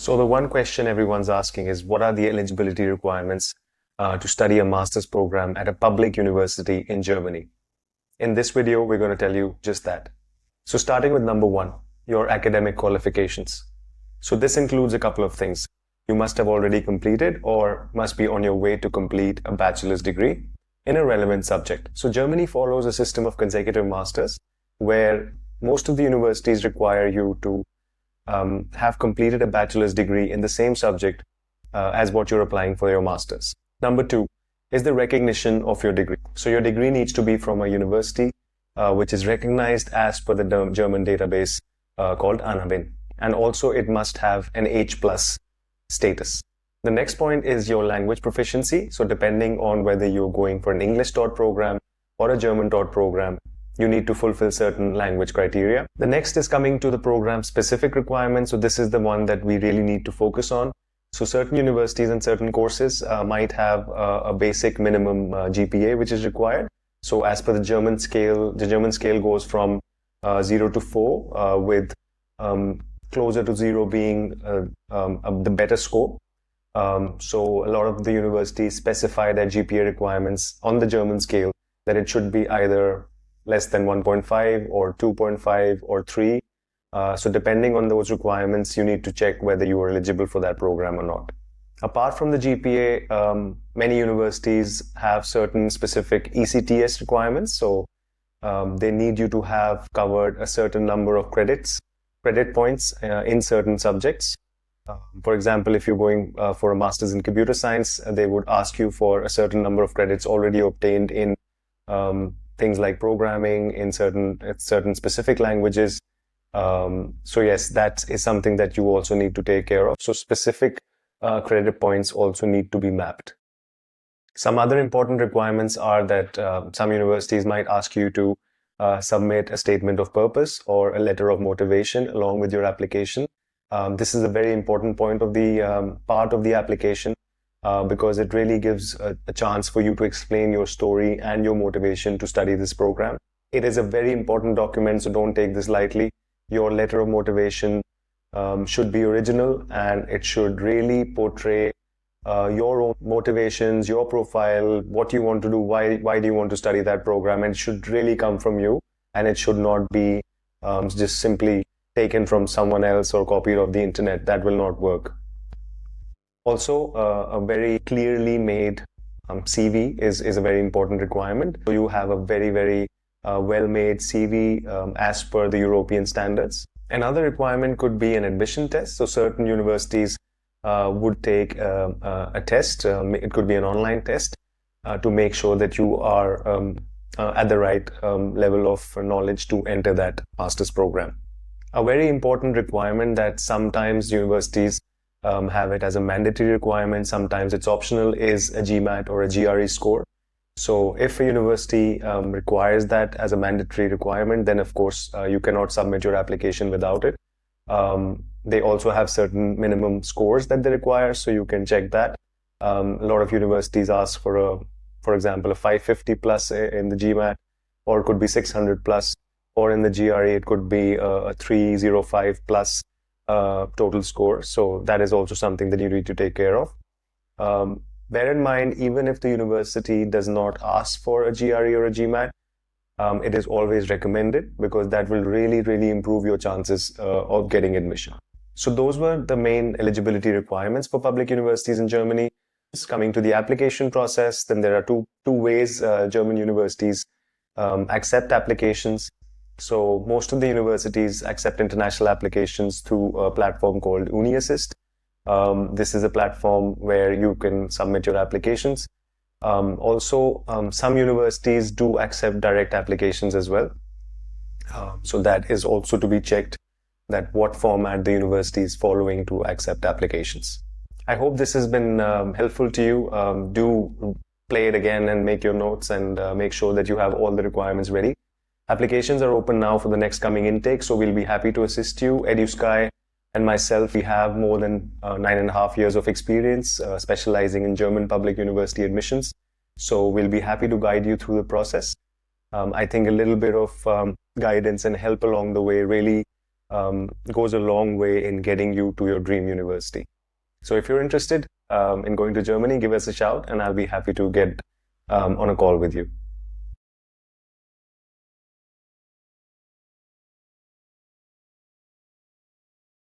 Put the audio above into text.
So the one question everyone's asking is, what are the eligibility requirements to study a master's program at a public university in Germany? In this video, we're going to tell you just that. So starting with number one, your academic qualifications. So this includes a couple of things. You must have already completed or must be on your way to complete a bachelor's degree in a relevant subject. So Germany follows a system of consecutive masters where most of the universities require you to have completed a bachelor's degree in the same subject as what you're applying for your master's. Number two is the recognition of your degree. So your degree needs to be from a university which is recognized as per the German database called ANABIN. And also it must have an H+ status. The next point is your language proficiency. So depending on whether you're going for an English taught program or a German taught program, you need to fulfill certain language criteria. The next is coming to the program specific requirements. So this is the one that we really need to focus on. So certain universities and certain courses might have a basic minimum GPA which is required. So as per the German scale goes from 0 to 4 with closer to 0 being the better score. So a lot of the universities specify their GPA requirements on the German scale that it should be either less than 1.5 or 2.5 or 3. So depending on those requirements, you need to check whether you are eligible for that program or not. Apart from the GPA, many universities have certain specific ECTS requirements. So they need you to have covered a certain number of credit points in certain subjects. For example, if you're going for a master's in computer science, they would ask you for a certain number of credits already obtained in things like programming in certain specific languages. So yes, that is something that you also need to take care of. So specific credit points also need to be mapped. Some other important requirements are that some universities might ask you to submit a statement of purpose or a letter of motivation along with your application. This is a very important point of the part of the application because it really gives a chance for you to explain your story and your motivation to study this program. It is a very important document, so don't take this lightly. Your letter of motivation should be original and it should really portray your own motivations, your profile, what you want to do, why do you want to study that program, and it should really come from you and it should not be just simply taken from someone else or copied off the internet. That will not work. Also, a very clearly made CV is a very important requirement. So you have a very well-made CV as per the European standards. Another requirement could be an admission test. So certain universities would take a test. It could be an online test to make sure that you are at the right level of knowledge to enter that master's program. A very important requirement that sometimes universities have it as a mandatory requirement, sometimes it's optional, is a GMAT or a GRE score. So if a university requires that as a mandatory requirement, then of course you cannot submit your application without it. They also have certain minimum scores that they require, so you can check that. A lot of universities ask for example, a 550 plus in the GMAT, or it could be 600 plus, or in the GRE it could be a 305 plus total score. So that is also something that you need to take care of. Bear in mind, even if the university does not ask for a GRE or a GMAT, it is always recommended because that will really improve your chances of getting admission. So those were the main eligibility requirements for public universities in Germany. Coming to the application process, then there are two ways German universities accept applications. So most of the universities accept international applications through a platform called UniAssist. This is a platform where you can submit your applications. Also, some universities do accept direct applications as well. So that is also to be checked, that what format the university is following to accept applications. I hope this has been helpful to you. Do play it again and make your notes and make sure that you have all the requirements ready. Applications are open now for the next coming intake, so we'll be happy to assist you. Edusky and myself, we have more than 9.5 years of experience specializing in German public university admissions. So we'll be happy to guide you through the process. I think a little bit of guidance and help along the way really goes a long way in getting you to your dream university. So if you're interested in going to Germany, give us a shout and I'll be happy to get on a call with you.